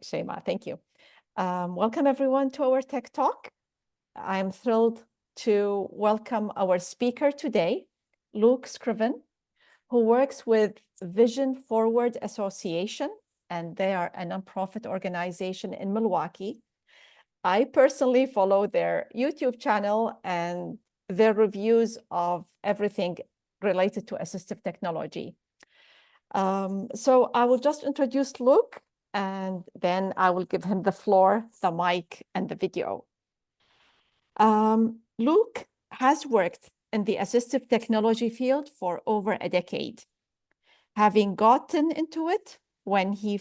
Shema. Thank you. Welcome everyone to our Tech Talk. I'm thrilled to welcome our speaker today, Luke Scriven, who works with Vision Forward Association, and they are a nonprofit organization in Milwaukee. I personally follow their YouTube channel and their reviews of everything related to assistive technology. So I will just introduce Luke, and then I will give him the floor, the mic, and the video. Luke has worked in the assistive technology field for over a decade, having gotten into it when he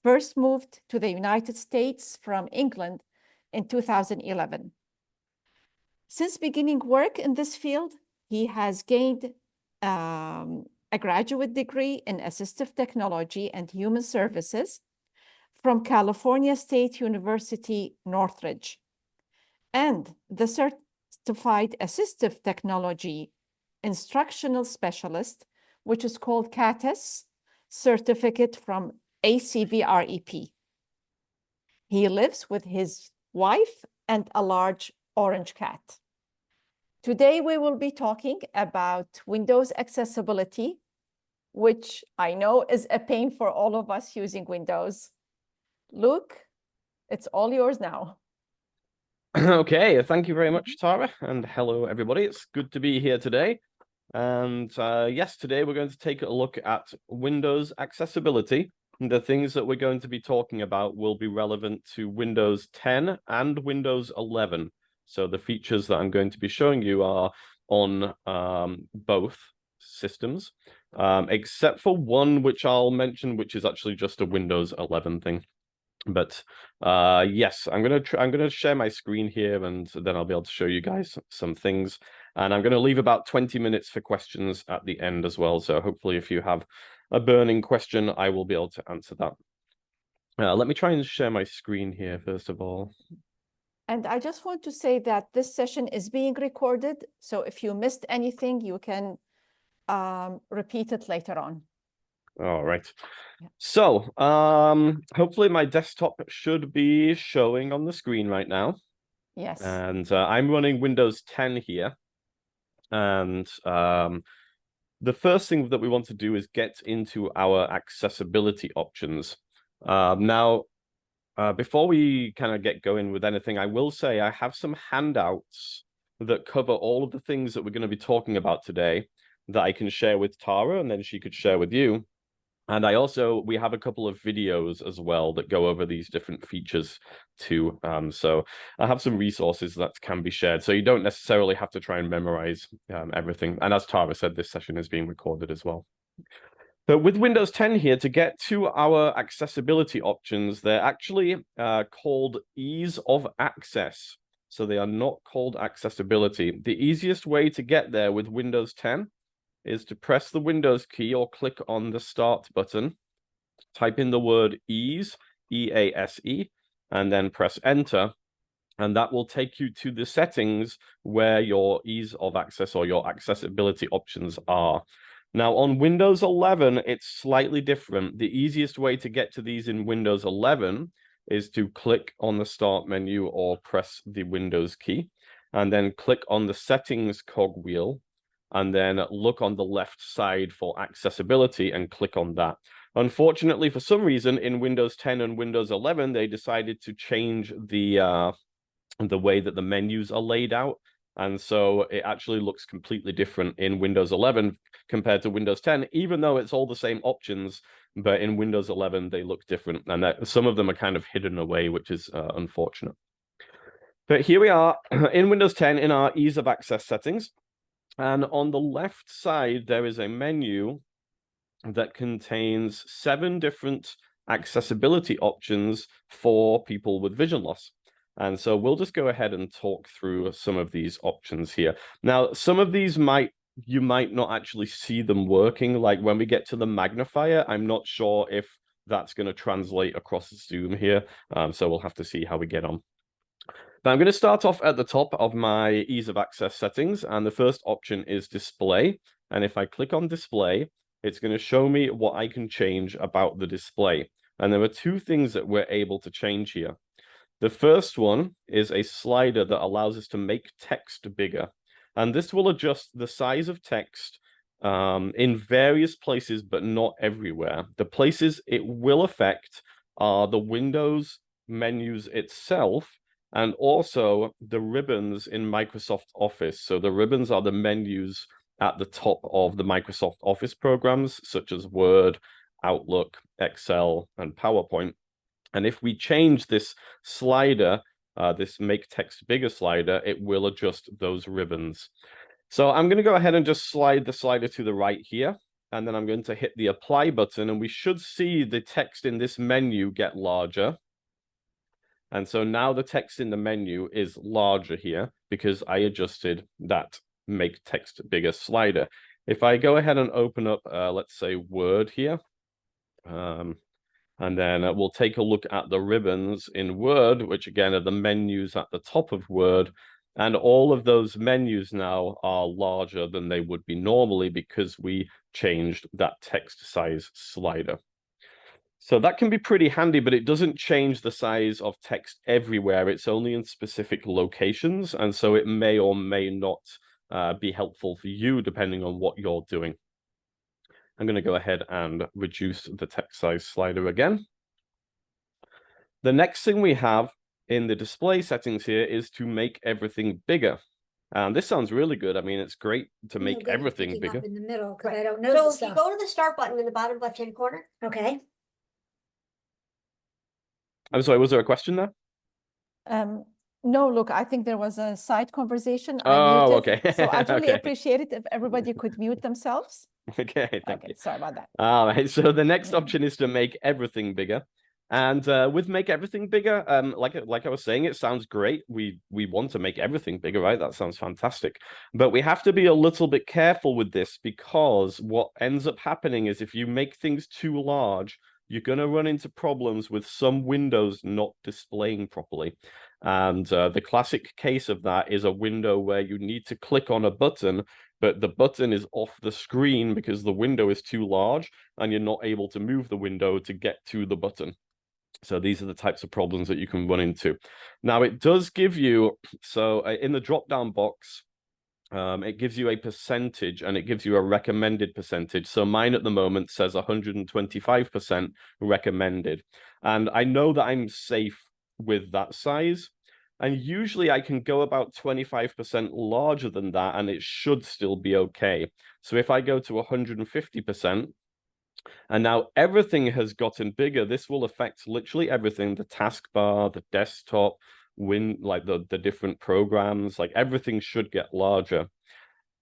first moved to the United States from England in 2011. Since beginning work in this field, he has gained a graduate degree in assistive technology and human services from California State University, Northridge, and the certified assistive technology instructional specialist, which is called CATIS certificate from ACVREP. He lives with his wife and a large orange cat. Today, we will be talking about Windows accessibility, which I know is a pain for all of us using Windows. Luke, it's all yours now. Okay, thank you very much, Tara, and hello, everybody. It's good to be here today. And yes, today we're going to take a look at Windows accessibility. And the things that we're going to be talking about will be relevant to Windows 10 and Windows 11. So the features that I'm going to be showing you are on both systems, except for one which I'll mention, which is actually just a Windows 11 thing. But yes, I'm gonna share my screen here, and then I'll be able to show you guys some things. And I'm gonna leave about 20 minutes for questions at the end as well. So hopefully, if you have a burning question, I will be able to answer that. Let me try and share my screen here first of all. And I just want to say that this session is being recorded. So if you missed anything, you can repeat it later on. All right. Yeah. So hopefully my desktop should be showing on the screen right now. Yes. And I'm running Windows 10 here. And the first thing that we want to do is get into our accessibility options. Now, before we kind of get going with anything, I will say I have some handouts that cover all of the things that we're going to be talking about today that I can share with Tara, and then she could share with you. And we have a couple of videos as well that go over these different features too. So I have some resources that can be shared. So you don't necessarily have to try and memorize everything. And as Tara said, this session is being recorded as well. But with Windows 10 here, to get to our accessibility options, they're actually called ease of access. So they are not called accessibility. The easiest way to get there with Windows 10 is to press the Windows key or click on the Start button, type in the word ease, E-A-S-E, and then press Enter. And that will take you to the settings where your ease of access or your accessibility options are. Now, on Windows 11, it's slightly different. The easiest way to get to these in Windows 11 is to click on the Start menu or press the Windows key, and then click on the Settings cogwheel, and then look on the left side for accessibility and click on that. Unfortunately, for some reason, in Windows 10 and Windows 11, they decided to change the way that the menus are laid out. And so it actually looks completely different in Windows 11 compared to Windows 10, even though it's all the same options. But in Windows 11, they look different. And some of them are kind of hidden away, which is unfortunate. But here we are in Windows 10 in our ease of access settings. And on the left side, there is a menu that contains 7 different accessibility options for people with vision loss. And so we'll just go ahead and talk through some of these options here. Now, some of these you might not actually see them working. Like when we get to the magnifier, I'm not sure if that's going to translate across Zoom here. So we'll have to see how we get on. Now, I'm going to start off at the top of my ease of access settings, and the first option is display. And if I click on display, it's going to show me what I can change about the display. And there are two things that we're able to change here. The first one is a slider that allows us to make text bigger. And this will adjust the size of text in various places, but not everywhere. The places it will affect are the Windows menus itself, and also the ribbons in Microsoft Office. So the ribbons are the menus at the top of the Microsoft Office programs, such as Word, Outlook, Excel, and PowerPoint. And if we change this slider, this make text bigger slider, it will adjust those ribbons. So I'm going to go ahead and just slide the slider to the right here. And then I'm going to hit the apply button, and we should see the text in this menu get larger. And so now the text in the menu is larger here because I adjusted that make text bigger slider. If I go ahead and open up, let's say Word here, and then we'll take a look at the ribbons in Word, which again are the menus at the top of Word. And all of those menus now are larger than they would be normally because we changed that text size slider. So that can be pretty handy, but it doesn't change the size of text everywhere. It's only in specific locations. And so it may or may not be helpful for you depending on what you're doing. I'm going to go ahead and reduce the text size slider again. The next thing we have in the display settings here is to make everything bigger. And this sounds really good. I mean, it's great to make everything bigger. Up in the middle, because I don't know the So if stuff. you go to the start button in the bottom left-hand corner, Okay. I'm sorry, was there a question there? No, look, I think there was a side conversation. I Oh, muted. okay. So I'd really Okay. appreciate it if everybody could mute themselves. Okay, thank you. Sorry about that. All right, so the next option is to make everything bigger. And with make everything bigger, like I was saying, it sounds great. We want to make everything bigger, right? That sounds fantastic. But we have to be a little bit careful with this because what ends up happening is if you make things too large, you're going to run into problems with some windows not displaying properly. And the classic case of that is a window where you need to click on a button, but the button is off the screen because the window is too large and you're not able to move the window to get to the button. So these are the types of problems that you can run into. Now it does give you, so in the drop-down box, it gives you a percentage and it gives you a recommended percentage. So mine at the moment says 125% recommended. And I know that I'm safe with that size. And usually I can go about 25% larger than that and it should still be okay. So if I go to 150%, and now everything has gotten bigger, this will affect literally everything, the taskbar, the desktop, like the different programs, like everything should get larger.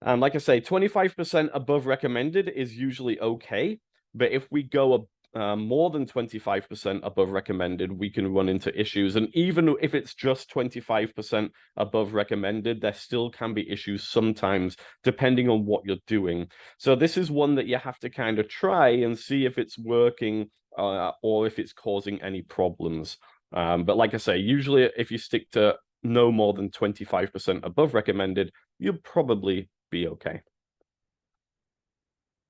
And like I say, 25% above recommended is usually okay. But if we go more than 25% above recommended, we can run into issues. And even if it's just 25% above recommended, there still can be issues sometimes, depending on what you're doing. So this is one that you have to kind of try and see if it's working or if it's causing any problems. But like I say, usually if you stick to no more than 25% above recommended, you'll probably be okay.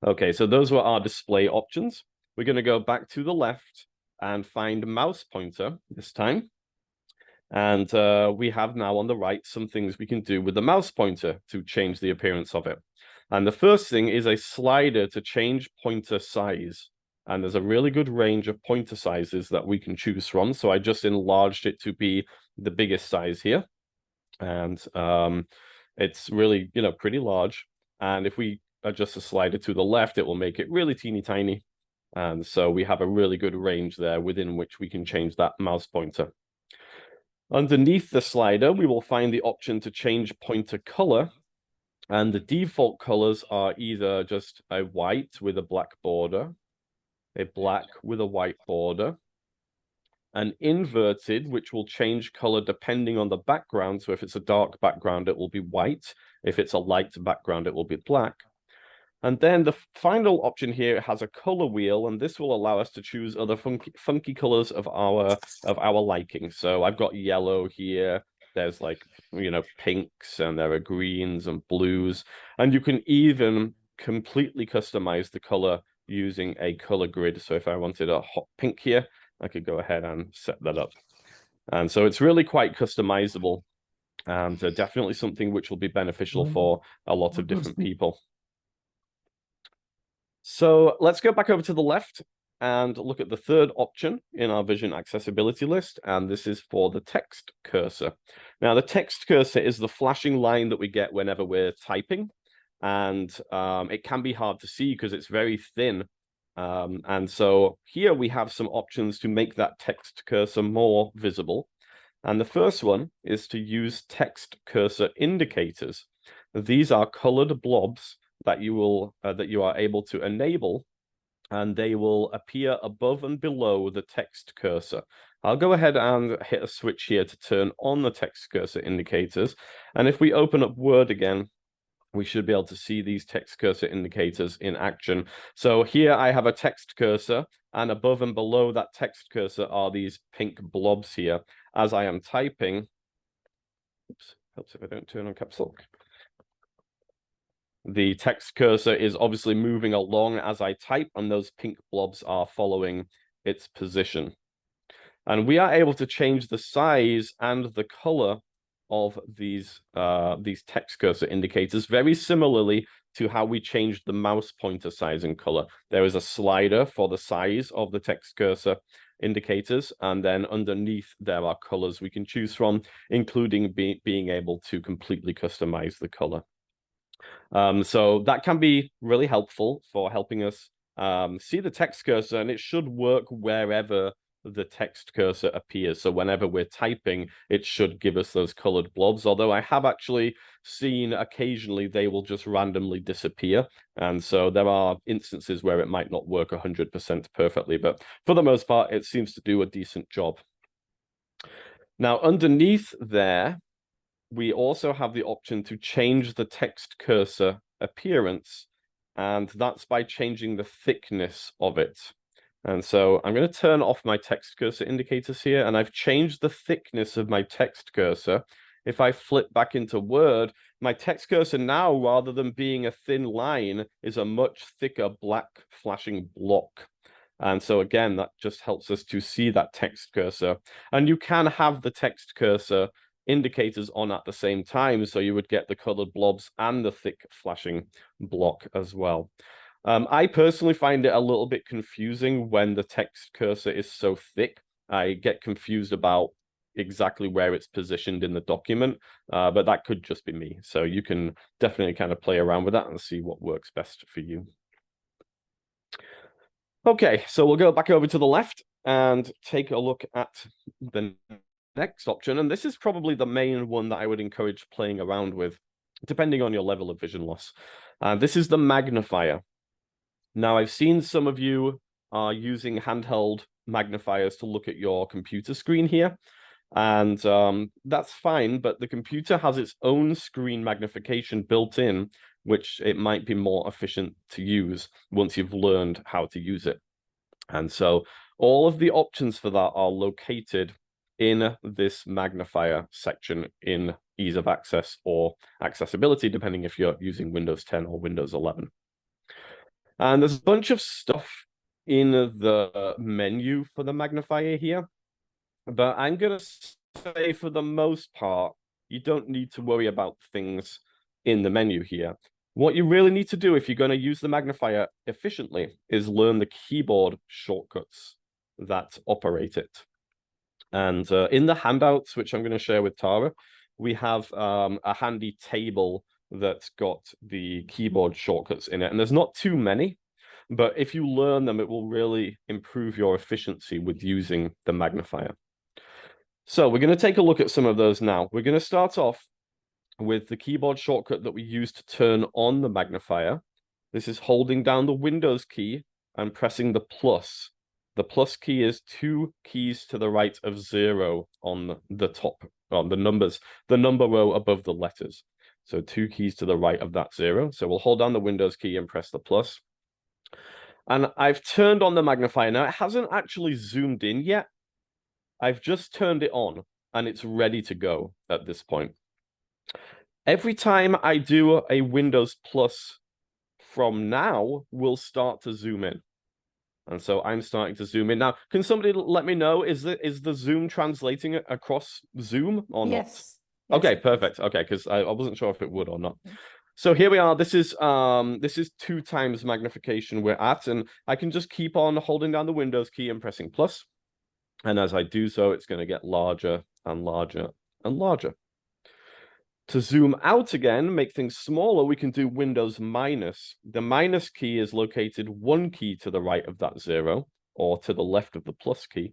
Okay, so those were our display options. We're going to go back to the left and find mouse pointer this time. And we have now on the right some things we can do with the mouse pointer to change the appearance of it. And the first thing is a slider to change pointer size. And there's a really good range of pointer sizes that we can choose from. So I just enlarged it to be the biggest size here. And it's really, pretty large. And if we adjust the slider to the left, it will make it really teeny tiny. And so we have a really good range there within which we can change that mouse pointer. Underneath the slider, we will find the option to change pointer color. And the default colors are either just a white with a black border, a black with a white border, an inverted, which will change color depending on the background. So if it's a dark background, it will be white. If it's a light background, it will be black. And then the final option here has a color wheel, and this will allow us to choose other funky colors of our liking. So I've got yellow here. There's like, pinks, and there are greens and blues. And you can even completely customize the color using a color grid. So if I wanted a hot pink here, I could go ahead and set that up. And so it's really quite customizable, and definitely something which will be beneficial for a lot of different people. So let's go back over to the left and look at the third option in our vision accessibility list, and this is for the text cursor. Now, the text cursor is the flashing line that we get whenever we're typing, and it can be hard to see because it's very thin. And so here we have some options to make that text cursor more visible. And the first one is to use text cursor indicators. These are colored blobs that you are able to enable, and they will appear above and below the text cursor. I'll go ahead and hit a switch here to turn on the text cursor indicators. And if we open up Word again, we should be able to see these text cursor indicators in action. So here I have a text cursor, and above and below that text cursor are these pink blobs here. As I am typing, oops, helps if I don't turn on caps lock. The text cursor is obviously moving along as I type, and those pink blobs are following its position. And we are able to change the size and the color of these text cursor indicators very similarly to how we changed the mouse pointer size and color. There is a slider for the size of the text cursor indicators, and then underneath there are colors we can choose from, including being able to completely customize the color. So that can be really helpful for helping us see the text cursor, and it should work wherever the text cursor appears. So whenever we're typing, it should give us those colored blobs, although I have actually seen occasionally they will just randomly disappear. And so there are instances where it might not work 100% perfectly, but for the most part, it seems to do a decent job. Now, underneath there, we also have the option to change the text cursor appearance, and that's by changing the thickness of it. And so I'm going to turn off my text cursor indicators here, and I've changed the thickness of my text cursor. If I flip back into Word, my text cursor now, rather than being a thin line, is a much thicker black flashing block. And so again, that just helps us to see that text cursor. And you can have the text cursor indicators on at the same time, so you would get the colored blobs and the thick flashing block as well. I personally find it a little bit confusing when the text cursor is so thick. I get confused about exactly where it's positioned in the document, but that could just be me. So you can definitely kind of play around with that and see what works best for you. Okay, so we'll go back over to the left and take a look at the next option. And this is probably the main one that I would encourage playing around with, depending on your level of vision loss. This is the magnifier. Now, I've seen some of you are using handheld magnifiers to look at your computer screen here, and that's fine, but the computer has its own screen magnification built in, which it might be more efficient to use once you've learned how to use it. And so all of the options for that are located in this magnifier section in ease of access or accessibility, depending if you're using Windows 10 or Windows 11. And there's a bunch of stuff in the menu for the magnifier here, but I'm going to say for the most part, you don't need to worry about things in the menu here. What you really need to do if you're going to use the magnifier efficiently is learn the keyboard shortcuts that operate it. And in the handouts, which I'm going to share with Tara, we have a handy table that's got the keyboard shortcuts in it. And there's not too many, but if you learn them, it will really improve your efficiency with using the magnifier. So we're going to take a look at some of those now. We're going to start off with the keyboard shortcut that we use to turn on the magnifier. This is holding down the Windows key and pressing the plus. The plus key is 2 keys to the right of 0 on the top, on the number row above the letters. So 2 keys to the right of that 0. So we'll hold down the Windows key and press the plus. And I've turned on the magnifier. Now, it hasn't actually zoomed in yet. I've just turned it on, and it's ready to go at this point. Every time I do a Windows plus from now, we'll start to zoom in. And so I'm starting to zoom in. Now, can somebody let me know, is the zoom translating across Zoom or not? Yes. Okay, it is. perfect. Okay, because I wasn't sure if it would or not. So here we are. This is 2 times magnification we're at, and I can just keep on holding down the Windows key and pressing plus. And as I do so, it's going to get larger and larger and larger. To zoom out again, make things smaller, we can do Windows minus. The minus key is located 1 key to the right of that 0 or to the left of the plus key.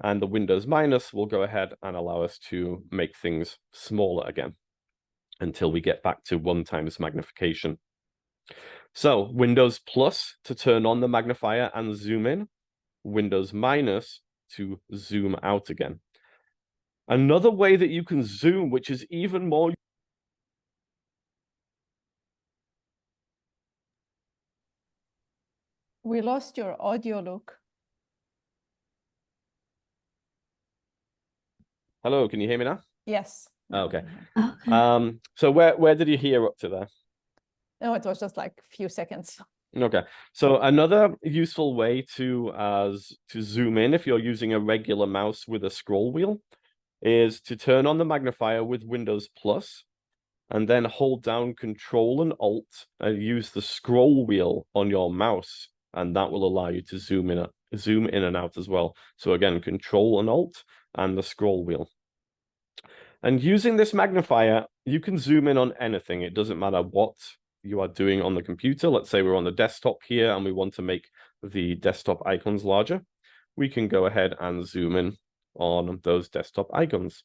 And the Windows minus will go ahead and allow us to make things smaller again until we get back to 1 times magnification. So Windows plus to turn on the magnifier and zoom in, Windows minus to zoom out again. Another way that you can zoom, which is even more... We lost your audio, Luke. Hello, can you hear me now? Yes. Oh, okay. Okay. So where did you hear up to there? No, it was just like a few seconds. Okay, so another useful way to zoom in if you're using a regular mouse with a scroll wheel is to turn on the magnifier with Windows plus and then hold down Control and Alt and use the scroll wheel on your mouse, and that will allow you to zoom in and out as well. So again, Control and Alt and the scroll wheel. And using this magnifier, you can zoom in on anything. It doesn't matter what you are doing on the computer. Let's say we're on the desktop here and we want to make the desktop icons larger. We can go ahead and zoom in on those desktop icons.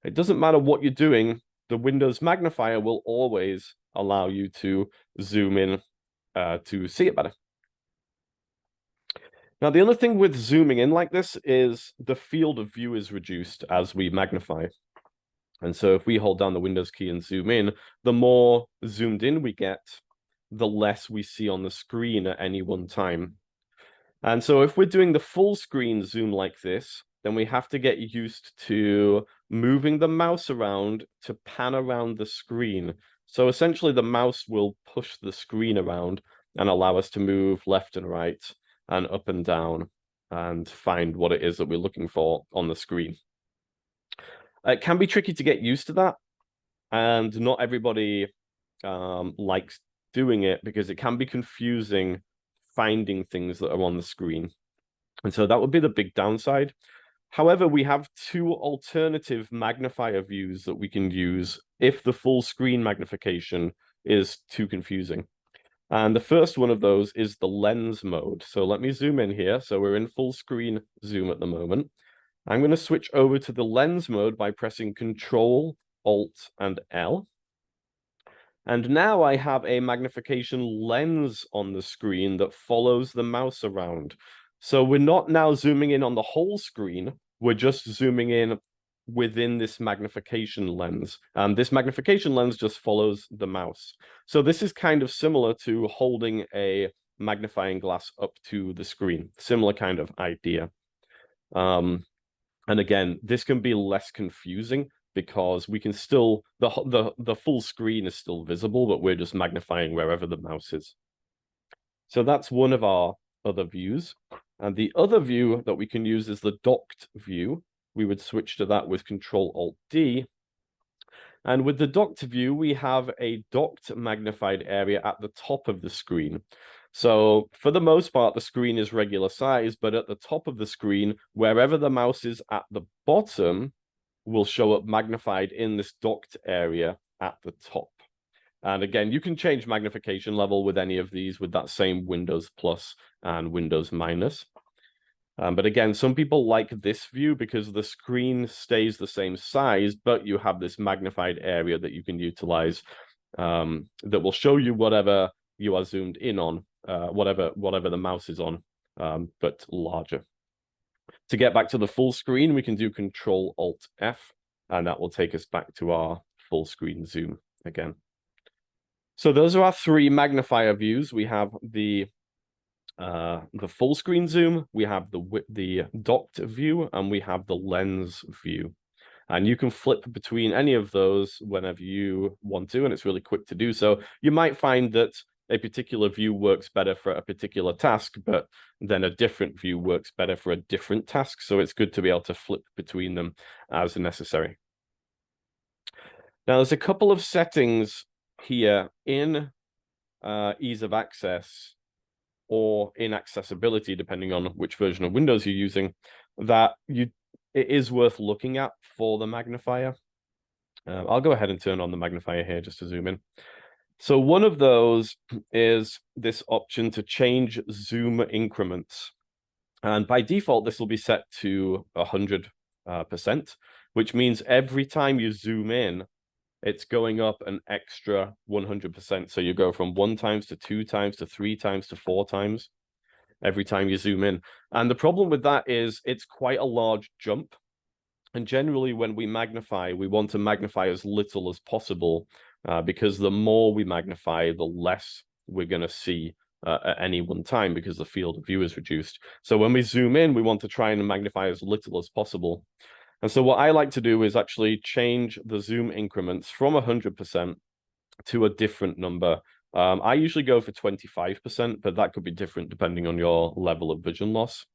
It doesn't matter what you're doing. The Windows magnifier will always allow you to zoom in to see it better. Now, the other thing with zooming in like this is the field of view is reduced as we magnify. And so if we hold down the Windows key and zoom in, the more zoomed in we get, the less we see on the screen at any one time. And so if we're doing the full screen zoom like this, then we have to get used to moving the mouse around to pan around the screen. So essentially the mouse will push the screen around and allow us to move left and right and up and down and find what it is that we're looking for on the screen. It can be tricky to get used to that, and not everybody likes doing it because it can be confusing finding things that are on the screen. And so that would be the big downside. However, we have 2 alternative magnifier views that we can use if the full screen magnification is too confusing. And the first one of those is the lens mode. So let me zoom in here. So we're in full screen zoom at the moment. I'm going to switch over to the lens mode by pressing Control, Alt, and L. And now I have a magnification lens on the screen that follows the mouse around. So we're not now zooming in on the whole screen. We're just zooming in within this magnification lens. And this magnification lens just follows the mouse. So this is kind of similar to holding a magnifying glass up to the screen. Similar kind of idea. And again, this can be less confusing because we can still, the full screen is still visible, but we're just magnifying wherever the mouse is. So that's one of our other views. And the other view that we can use is the docked view. We would switch to that with Control-Alt-D. And with the docked view, we have a docked magnified area at the top of the screen. So for the most part, the screen is regular size, but at the top of the screen, wherever the mouse is at the bottom, will show up magnified in this docked area at the top. And again, you can change magnification level with any of these with that same Windows plus and Windows minus. But again, some people like this view because the screen stays the same size, but you have this magnified area that you can utilize that will show you whatever you are zoomed in on, whatever the mouse is on, but larger. To get back to the full screen, we can do Control-Alt-F, and that will take us back to our full screen zoom again. So those are our 3 magnifier views. We have the full screen zoom, we have the docked view, and we have the lens view. And you can flip between any of those whenever you want to, and it's really quick to do so. You might find that a particular view works better for a particular task, but then a different view works better for a different task. So it's good to be able to flip between them as necessary. Now, there's a couple of settings here in ease of access or in accessibility, depending on which version of Windows you're using, that it is worth looking at for the magnifier. I'll go ahead and turn on the magnifier here just to zoom in. So one of those is this option to change zoom increments. And by default, this will be set to 100%, which means every time you zoom in, it's going up an extra 100%. So you go from 1 times to 2 times to 3 times to 4 times every time you zoom in. And the problem with that is it's quite a large jump. And generally, when we magnify, we want to magnify as little as possible, because the more we magnify, the less we're going to see at any one time, because the field of view is reduced. So when we zoom in, we want to try and magnify as little as possible. And so what I like to do is actually change the zoom increments from 100% to a different number. I usually go for 25%, but that could be different depending on your level of vision loss.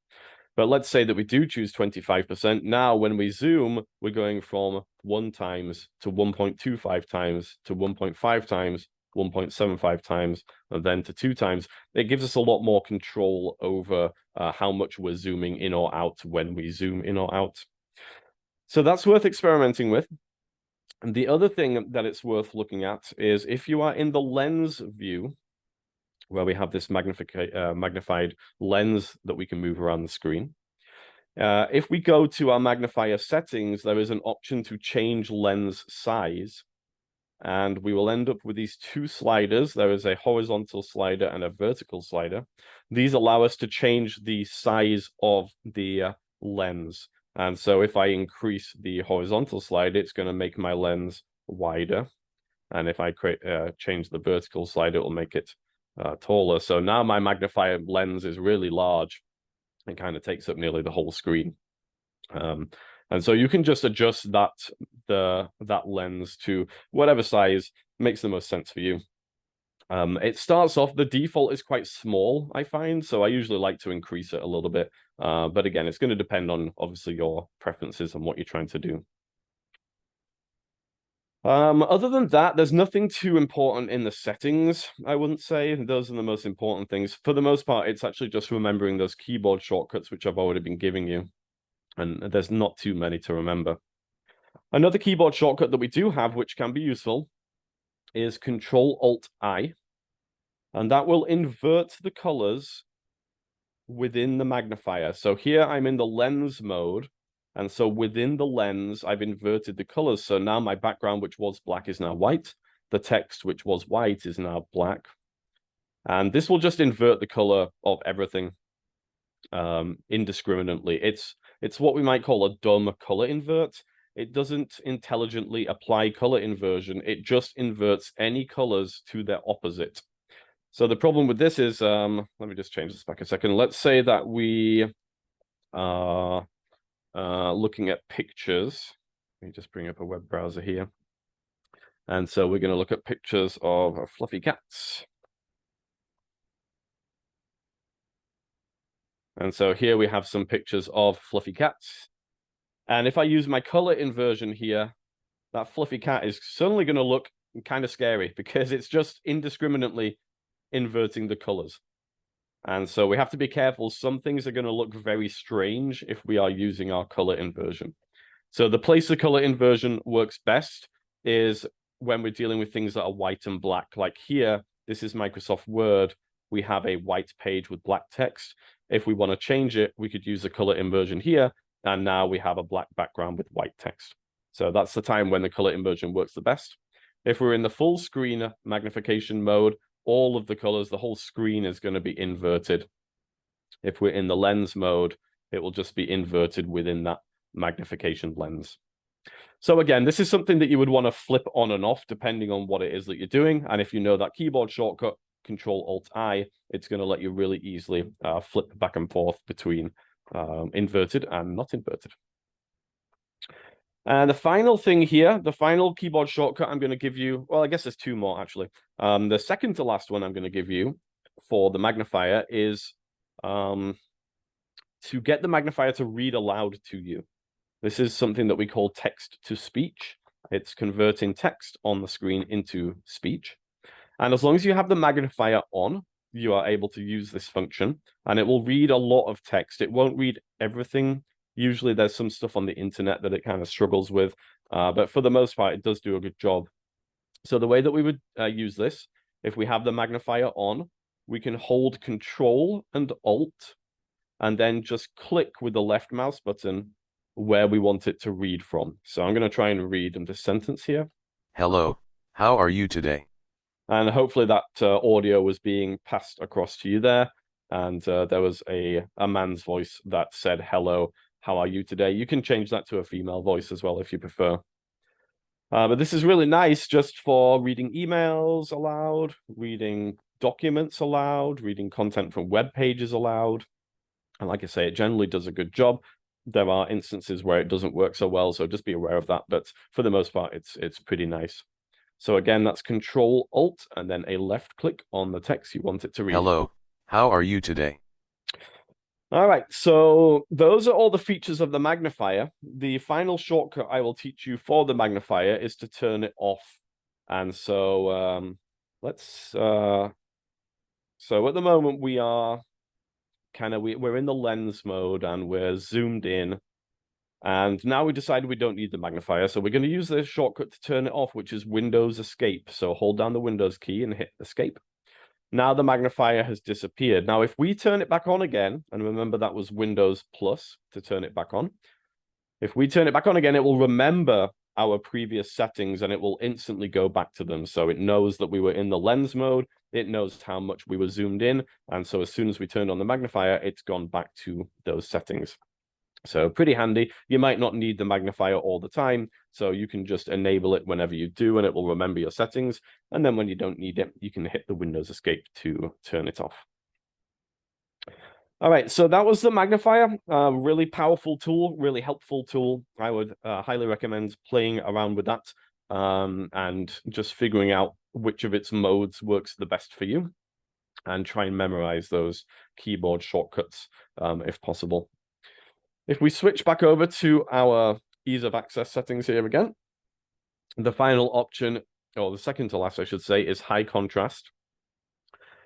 But let's say that we do choose 25%. Now, when we zoom, we're going from 1 times to 1.25 times to 1.5 times, 1.75 times, and then to 2 times. It gives us a lot more control over how much we're zooming in or out when we zoom in or out. So that's worth experimenting with. And the other thing that it's worth looking at is if you are in the lens view, where we have this magnified lens that we can move around the screen. If we go to our magnifier settings, there is an option to change lens size. And we will end up with these 2 sliders. There is a horizontal slider and a vertical slider. These allow us to change the size of the lens. And so if I increase the horizontal slide, it's going to make my lens wider. And if I change the vertical slide, it will make it taller. So now my magnifier lens is really large. It kind of takes up nearly the whole screen. And so you can just adjust that lens to whatever size makes the most sense for you. It starts off, the default is quite small, I find, so I usually like to increase it a little bit. But again, it's going to depend on, obviously, your preferences and what you're trying to do. Other than that, there's nothing too important in the settings, I wouldn't say. Those are the most important things. For the most part, it's actually just remembering those keyboard shortcuts, which I've already been giving you. And there's not too many to remember. Another keyboard shortcut that we do have, which can be useful, is Control-Alt-I. And that will invert the colors within the magnifier. So here I'm in the lens mode. And so within the lens, I've inverted the colors. So now my background, which was black, is now white. The text, which was white, is now black. And this will just invert the color of everything indiscriminately. It's what we might call a dumb color invert. It doesn't intelligently apply color inversion. It just inverts any colors to their opposite. So the problem with this is, let me just change this back a second. Let's say that we are looking at pictures. Let me just bring up a web browser here. And so we're going to look at pictures of fluffy cats. And so here we have some pictures of fluffy cats. And if I use my color inversion here, that fluffy cat is suddenly going to look kind of scary because it's just indiscriminately inverting the colors. And so we have to be careful. Some things are going to look very strange if we are using our color inversion. So the place the color inversion works best is when we're dealing with things that are white and black. Like here, this is Microsoft Word. We have a white page with black text. If we want to change it, we could use the color inversion here. And now we have a black background with white text. So that's the time when the color inversion works the best. If we're in the full screen magnification mode, all of the colors, the whole screen is going to be inverted. If we're in the lens mode, it will just be inverted within that magnification lens. So again, this is something that you would want to flip on and off depending on what it is that you're doing. And if you know that keyboard shortcut, Control-Alt-I, it's going to let you really easily flip back and forth between inverted and not inverted. And the final thing here, the final keyboard shortcut I'm going to give you, well, I guess there's two more actually. The second to last one I'm going to give you for the magnifier is to get the magnifier to read aloud to you. This is something that we call text to speech. It's converting text on the screen into speech. And as long as you have the magnifier on, you are able to use this function, and it will read a lot of text. It won't read everything. Usually there's some stuff on the internet that it kind of struggles with, but for the most part, it does do a good job. So the way that we would use this, if we have the magnifier on, we can hold Control and Alt, and then just click with the left mouse button where we want it to read from. So I'm going to try and read this sentence here. Hello, how are you today? And hopefully that audio was being passed across to you there. And there was a man's voice that said, hello, how are you today? You can change that to a female voice as well if you prefer. But this is really nice just for reading emails aloud, reading documents aloud, reading content from web pages aloud. And like I say, it generally does a good job. There are instances where it doesn't work so well, so just be aware of that. But for the most part, it's pretty nice. So again, that's Control Alt and then a left click on the text you want it to read. Hello, how are you today? All right, so those are all the features of the magnifier. The final shortcut I will teach you for the magnifier is to turn it off. And so so at the moment we are we're in the lens mode and we're zoomed in. And now we decided we don't need the magnifier, so we're going to use this shortcut to turn it off, which is Windows Escape. So hold down the Windows key and hit Escape. Now the magnifier has disappeared. Now, if we turn it back on again, and remember that was Windows Plus to turn it back on. If we turn it back on again, it will remember our previous settings and it will instantly go back to them. So it knows that we were in the lens mode. It knows how much we were zoomed in. And so as soon as we turned on the magnifier, it's gone back to those settings. So pretty handy. You might not need the magnifier all the time, so you can just enable it whenever you do, and it will remember your settings. And then when you don't need it, you can hit the Windows Escape to turn it off. All right, so that was the magnifier. Really powerful tool, really helpful tool. I would highly recommend playing around with that and just figuring out which of its modes works the best for you, and try and memorize those keyboard shortcuts if possible. If we switch back over to our ease of access settings here again, the final option, or the second to last, I should say, is high contrast.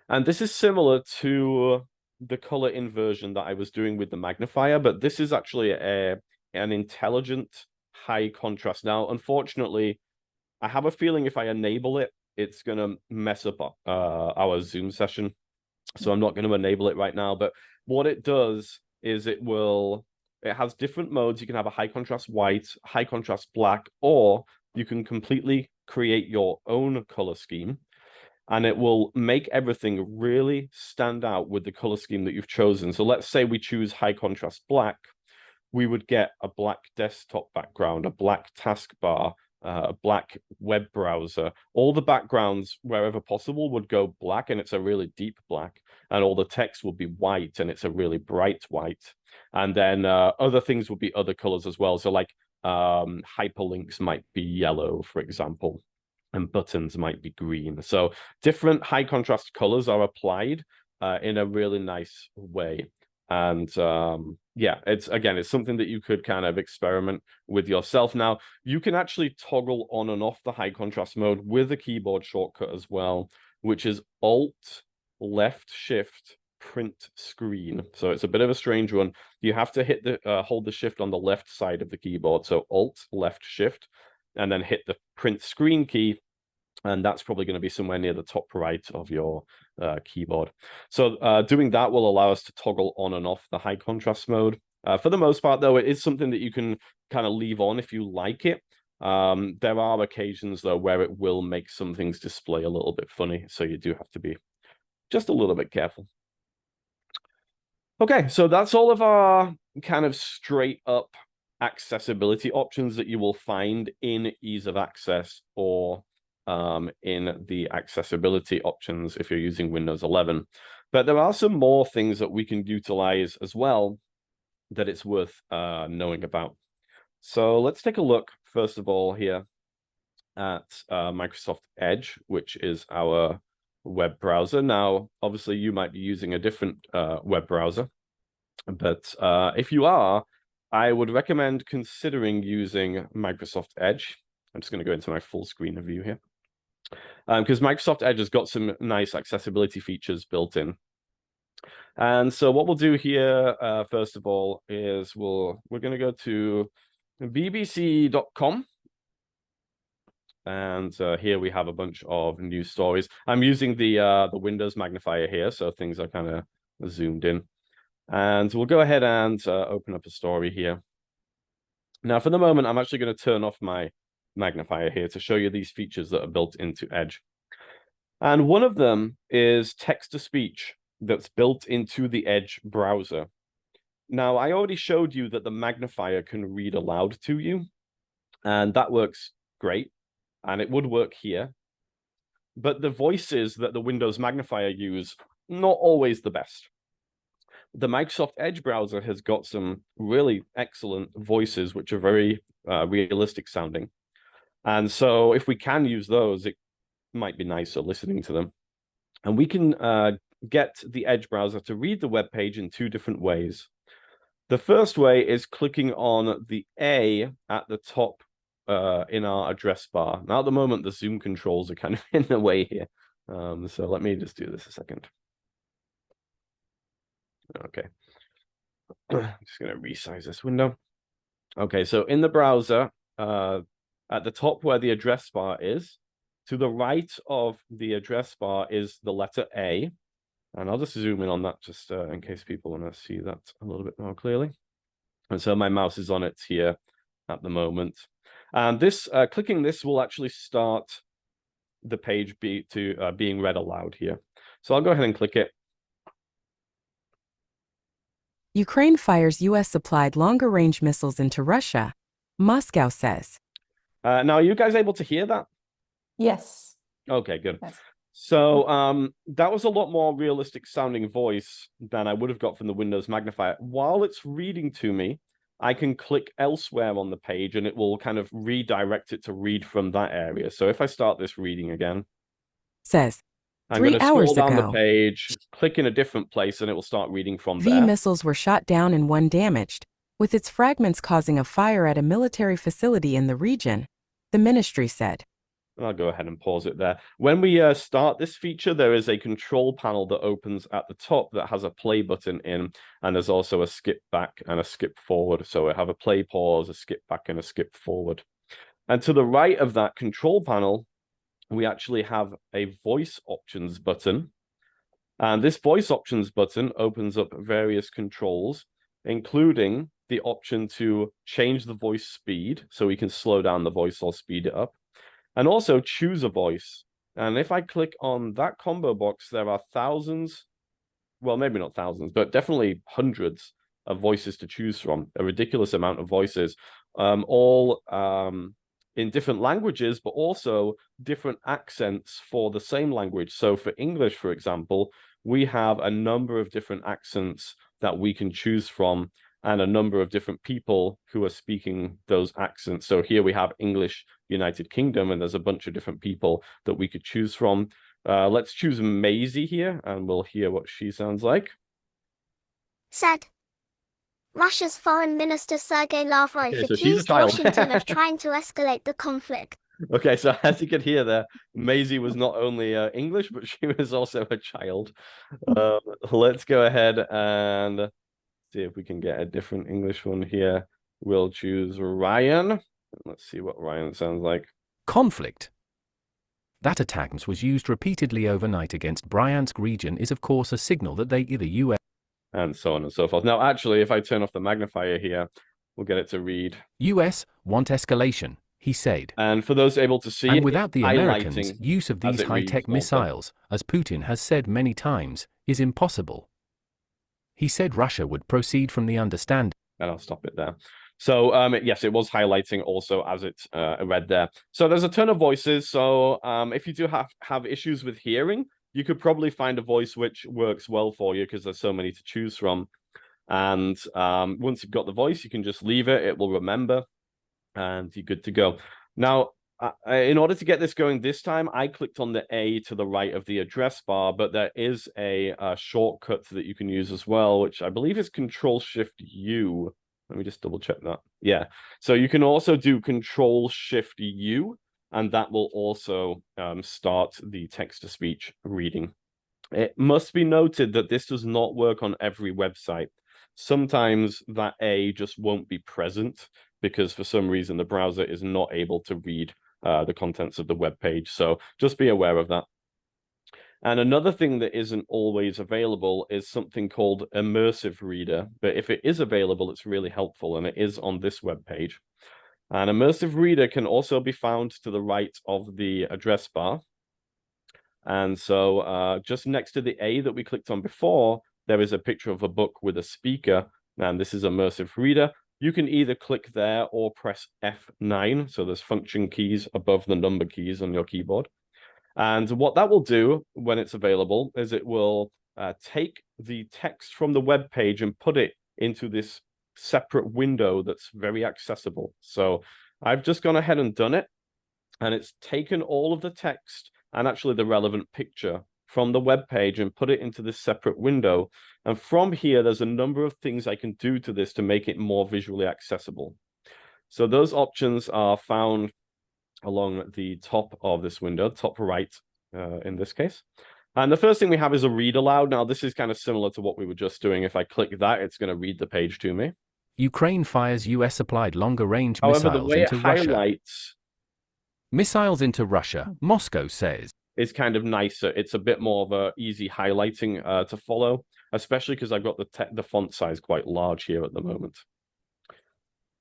And this is similar to the color inversion that I was doing with the magnifier, but this is actually an intelligent high contrast. Now, unfortunately, I have a feeling if I enable it, it's going to mess up our Zoom session. So I'm not going to enable it right now. But what it does is it has different modes. You can have a high contrast white, high contrast black, or you can completely create your own color scheme, and it will make everything really stand out with the color scheme that you've chosen. So let's say we choose high contrast black. We would get a black desktop background, a black taskbar, a black web browser. All the backgrounds, wherever possible, would go black, and it's a really deep black. And all the text will be white, and it's a really bright white. And then other things will be other colors as well. So like hyperlinks might be yellow, for example, and buttons might be green. So different high contrast colors are applied in a really nice way. And yeah, it's something that you could kind of experiment with yourself. Now, you can actually toggle on and off the high contrast mode with a keyboard shortcut as well, which is Alt, Left, Shift, Print Screen. So it's a bit of a strange one. You have to hit hold the shift on the left side of the keyboard. So Alt, Left, Shift, and then hit the Print Screen key. And that's probably going to be somewhere near the top right of your keyboard. So doing that will allow us to toggle on and off the high contrast mode. For the most part, though, it is something that you can kind of leave on if you like it. There are occasions, though, where it will make some things display a little bit funny. So you do have to be just a little bit careful. Okay, so that's all of our kind of straight up accessibility options that you will find in ease of access or in the accessibility options if you're using Windows 11. But there are some more things that we can utilize as well that it's worth knowing about. So let's take a look, first of all, here at Microsoft Edge, which is our web browser. Now, obviously, you might be using a different web browser, but if you are, I would recommend considering using Microsoft Edge. I'm just going to go into my full screen view here, because Microsoft Edge has got some nice accessibility features built in. And so what we'll do here, first of all, is we're going to go to bbc.com. And here we have a bunch of news stories. I'm using the Windows magnifier here, so things are kind of zoomed in. And we'll go ahead and open up a story here. Now, for the moment, I'm actually going to turn off my magnifier here to show you these features that are built into Edge. And one of them is text-to-speech that's built into the Edge browser. Now, I already showed you that the magnifier can read aloud to you, and that works great. And it would work here. But the voices that the Windows magnifier use, not always the best. The Microsoft Edge browser has got some really excellent voices, which are very realistic sounding. And so if we can use those, it might be nicer listening to them. And we can get the Edge browser to read the web page in two different ways. The first way is clicking on the A at the top in our address bar. Now, at the moment, the zoom controls are kind of in the way here. So let me just do this a second. Okay. I'm just going to resize this window. Okay, so in the browser, at the top where the address bar is, to the right of the address bar is the letter A. And I'll just zoom in on that just in case people want to see that a little bit more clearly. And so my mouse is on it here at the moment. And this clicking this will actually start the page being read aloud here. So I'll go ahead and click it. Ukraine fires U.S.-supplied longer-range missiles into Russia, Moscow says. Now, are you guys able to hear that? Yes. Okay, good. Yes. So that was a lot more realistic sounding voice than I would have got from the Windows magnifier. While it's reading to me, I can click elsewhere on the page and it will kind of redirect it to read from that area. So if I start this reading again, says, I'm going 3 to scroll hours down ago, the page, click in a different place, and it will start reading from V there. missiles were shot down and one damaged, with its fragments causing a fire at a military facility in the region, the ministry said. I'll go ahead and pause it there. When we start this feature, there is a control panel that opens at the top that has a play button in, and there's also a skip back and a skip forward. So we have a play, pause, a skip back, and a skip forward. And to the right of that control panel, we actually have a voice options button. And this voice options button opens up various controls, including the option to change the voice speed, so we can slow down the voice or speed it up. And also choose a voice. And if I click on that combo box, there are thousands, well, maybe not thousands, but definitely hundreds of voices to choose from, a ridiculous amount of voices, all in different languages, but also different accents for the same language. So for English, for example, we have a number of different accents that we can choose from, and a number of different people who are speaking those accents. So here we have English United Kingdom, and there's a bunch of different people that we could choose from. Let's choose Maisie here, and we'll hear what she sounds like. Said Russia's Foreign Minister Sergei Lavrov Okay, so she's a accused child. Washington of trying to escalate the conflict. Okay, so as you can hear there, Maisie was not only English, but she was also a child. Let's go ahead and see if we can get a different English one here. We'll choose Ryan. Let's see what Ryan sounds like. Conflict. That attack was used repeatedly overnight against Bryansk region is of course a signal that they either US and so on and so forth. Now, actually, if I turn off the magnifier here, we'll get it to read. US want escalation, he said. And for those able to see, and without the Americans' highlighting use of as these it reads high-tech also. missiles, as Putin has said many times, is impossible. He said Russia would proceed from the understanding. And I'll stop it there. So yes, it was highlighting also as it's read there. So there's a ton of voices. So if you do have issues with hearing, you could probably find a voice which works well for you because there's so many to choose from. And once you've got the voice, you can just leave it. It will remember. and you're good to go. Now, in order to get this going this time, I clicked on the A to the right of the address bar, but there is a shortcut that you can use as well, which I believe is Control-Shift-U. Let me just double check that. Yeah, so you can also do Control-Shift-U, and that will also start the text-to-speech reading. It must be noted that this does not work on every website. Sometimes that A just won't be present because for some reason the browser is not able to read the contents of the web page. So just be aware of that. And another thing that isn't always available is something called Immersive Reader. But if it is available, it's really helpful, and it is on this web page. And Immersive Reader can also be found to the right of the address bar. And so just next to the A that we clicked on before, there is a picture of a book with a speaker, and this is Immersive Reader. You can either click there or press F9. So there's function keys above the number keys on your keyboard. And what that will do when it's available is it will take the text from the web page and put it into this separate window that's very accessible. So I've just gone ahead and done it, and it's taken all of the text and actually the relevant picture from the web page and put it into this separate window. And from here, there's a number of things I can do to this to make it more visually accessible. So those options are found along the top of this window, top right in this case. And the first thing we have is a read aloud. Now, this is kind of similar to what we were just doing. If I click that, it's going to read the page to me. Ukraine fires US-supplied longer-range However, missiles the way it into Russia. highlights Missiles into Russia, Moscow says. is kind of nicer. It's a bit more of a easy highlighting to follow, especially because I've got the font size quite large here at the moment.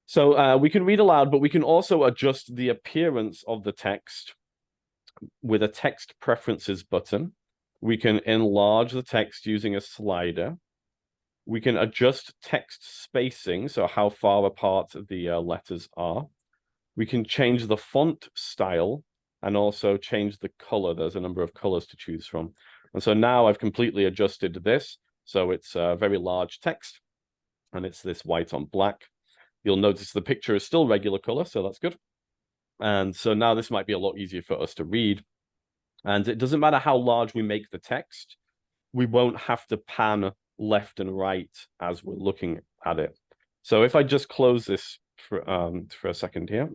So we can read aloud, but we can also adjust the appearance of the text with a text preferences button. We can enlarge the text using a slider. We can adjust text spacing, so how far apart the letters are. We can change the font style and also change the color. There's a number of colors to choose from. And so now I've completely adjusted this. So it's a very large text, and it's this white on black. You'll notice the picture is still regular color, so that's good. And so now this might be a lot easier for us to read. And it doesn't matter how large we make the text, we won't have to pan left and right as we're looking at it. So if I just close this for a second here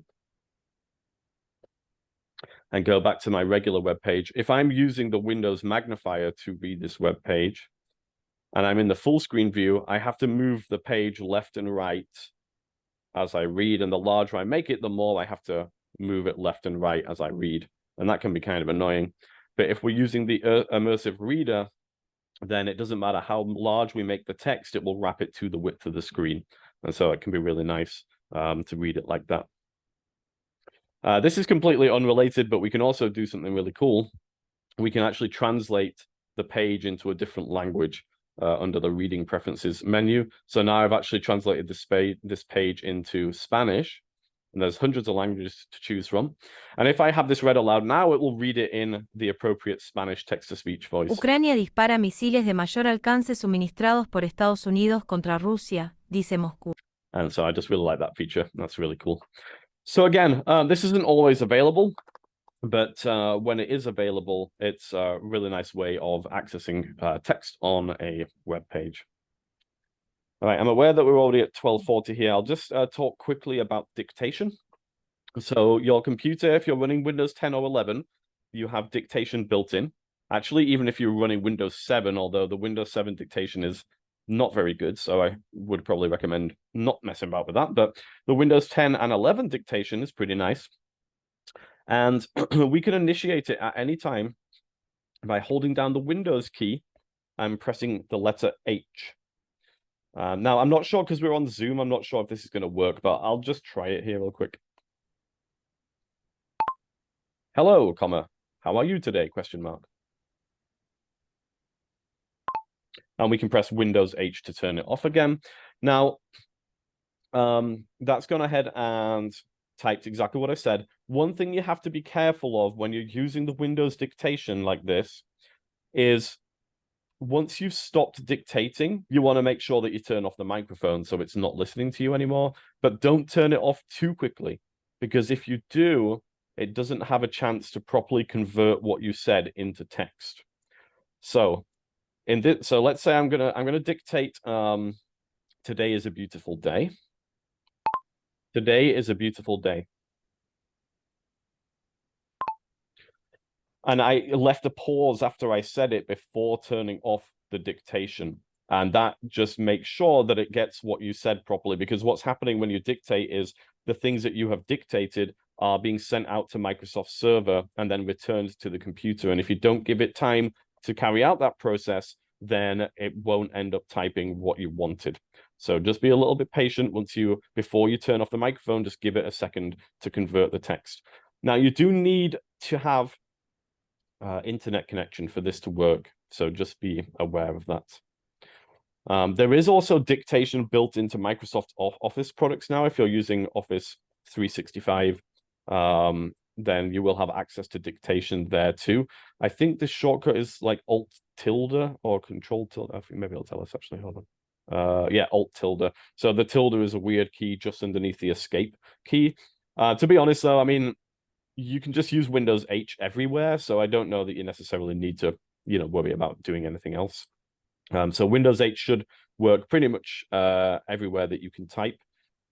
and go back to my regular web page, if I'm using the Windows magnifier to read this web page and I'm in the full screen view, I have to move the page left and right as I read, and the larger I make it, the more I have to move it left and right as I read, and that can be kind of annoying. But if we're using the Immersive Reader, then it doesn't matter how large we make the text, it will wrap it to the width of the screen, and so it can be really nice to read it like that. This is completely unrelated, but we can also do something really cool. We can actually translate the page into a different language under the reading preferences menu. So now I've actually translated this page into Spanish, and there's hundreds of languages to choose from. And if I have this read aloud now, it will read it in the appropriate Spanish text-to-speech voice. Ucrania dispara misiles de mayor alcance suministrados por Estados Unidos contra Rusia, dice Moscú. And so I just really like that feature. That's really cool. So again, this isn't always available, but when it is available, it's a really nice way of accessing text on a web page. All right, I'm aware that we're already at 12:40 here. I'll just talk quickly about dictation. So your computer, if you're running Windows 10 or 11, you have dictation built in. Actually, even if you're running Windows 7, although the Windows 7 dictation is not very good, so I would probably recommend not messing about with that. But the Windows 10 and 11 dictation is pretty nice. And we can initiate it at any time by holding down the Windows key and pressing the letter H. Now, I'm not sure, because we're on Zoom, I'm not sure if this is going to work, but I'll just try it here real quick. Hello, comma, how are you today, question mark. And we can press Windows H to turn it off again. Now, that's gone ahead and typed exactly what I said. One thing you have to be careful of when you're using the Windows dictation like this is once you've stopped dictating, you want to make sure that you turn off the microphone so it's not listening to you anymore, but don't turn it off too quickly. because if you do, it doesn't have a chance to properly convert what you said into text. So so let's say I'm gonna dictate today is a beautiful day. Today is a beautiful day. And I left a pause after I said it before turning off the dictation. And that just makes sure that it gets what you said properly, because what's happening when you dictate is the things that you have dictated are being sent out to Microsoft server and then returned to the computer. And if you don't give it time to carry out that process, then it won't end up typing what you wanted. So just be a little bit patient before you turn off the microphone, just give it a second to convert the text. Now you do need to have internet connection for this to work, so just be aware of that. There is also dictation built into Microsoft Office products now. If you're using Office 365, then you will have access to dictation there too. I think the shortcut is like Alt tilde or Control tilde. I think maybe it'll tell us actually. Hold on. Yeah, Alt tilde. So the tilde is a weird key just underneath the escape key. To be honest though, I mean, you can just use Windows H everywhere, so I don't know that you necessarily need to, worry about doing anything else. So Windows 8 should work pretty much everywhere that you can type.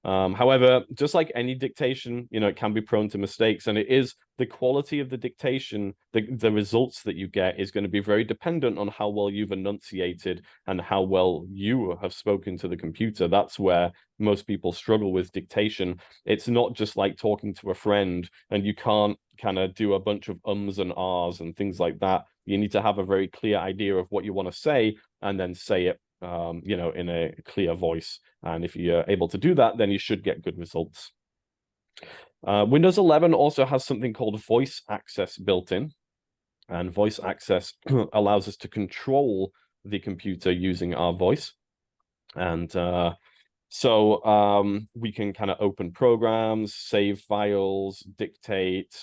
However, just like any dictation, it can be prone to mistakes, and it is the quality of the dictation, the results that you get is going to be very dependent on how well you've enunciated and how well you have spoken to the computer. That's where most people struggle with dictation. It's not just like talking to a friend, and you can't kind of do a bunch of ums and ahs and things like that. You need to have a very clear idea of what you want to say and then say it in a clear voice. And if you're able to do that, then you should get good results. Windows 11 also has something called voice access built in. And voice access allows us to control the computer using our voice. And so we can kind of open programs, save files, dictate,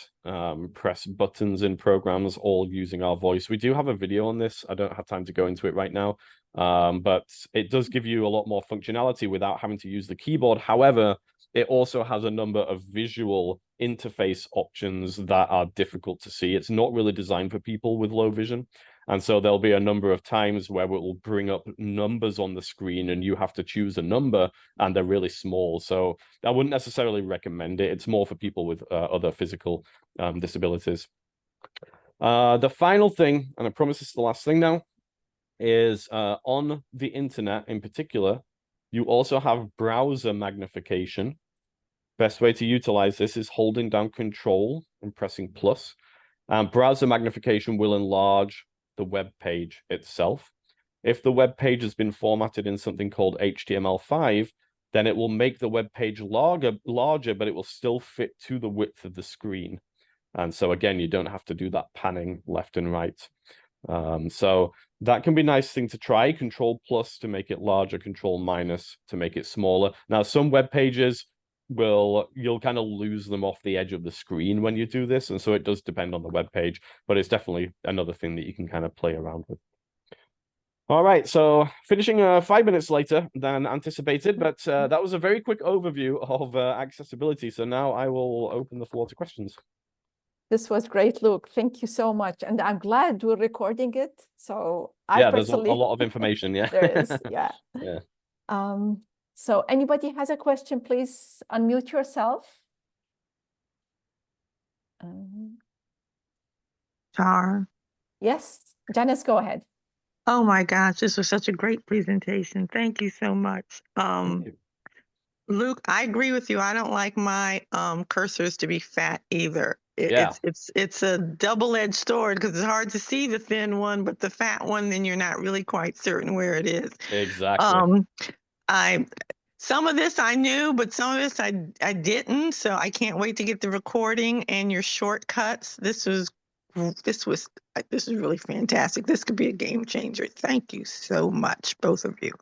press buttons in programs, all using our voice. We do have a video on this. I don't have time to go into it right now. But it does give you a lot more functionality without having to use the keyboard. However, it also has a number of visual interface options that are difficult to see. It's not really designed for people with low vision. And so there'll be a number of times where it will bring up numbers on the screen and you have to choose a number and they're really small. So I wouldn't necessarily recommend it. It's more for people with other physical disabilities. The final thing, and I promise this is the last thing now, is on the internet in particular, you also have browser magnification. Best way to utilize this is holding down Control and pressing plus. Browser magnification will enlarge the web page itself. If the web page has been formatted in something called HTML5, then it will make the web page larger, but it will still fit to the width of the screen. And so again, you don't have to do that panning left and right. So that can be a nice thing to try. Control plus to make it larger, Control minus to make it smaller. Now, some web pages you'll kind of lose them off the edge of the screen when you do this. And so it does depend on the web page, but it's definitely another thing that you can kind of play around with. All right, so finishing 5 minutes later than anticipated, but that was a very quick overview of accessibility. So now I will open the floor to questions. This was great, Luke. Thank you so much. And I'm glad we're recording it. So There's a lot of information. Yeah, there is. Yeah. Yeah. So anybody has a question, please unmute yourself. Tara. Yes, Janice, go ahead. Oh my gosh, this was such a great presentation. Thank you so much. Luke, I agree with you. I don't like my cursors to be fat either. It's a double-edged sword because it's hard to see the thin one, but the fat one, then you're not really quite certain where it is. Exactly. Some of this I knew, but some of this I didn't. So I can't wait to get the recording and your shortcuts. This was really fantastic. This could be a game changer. Thank you so much, both of you.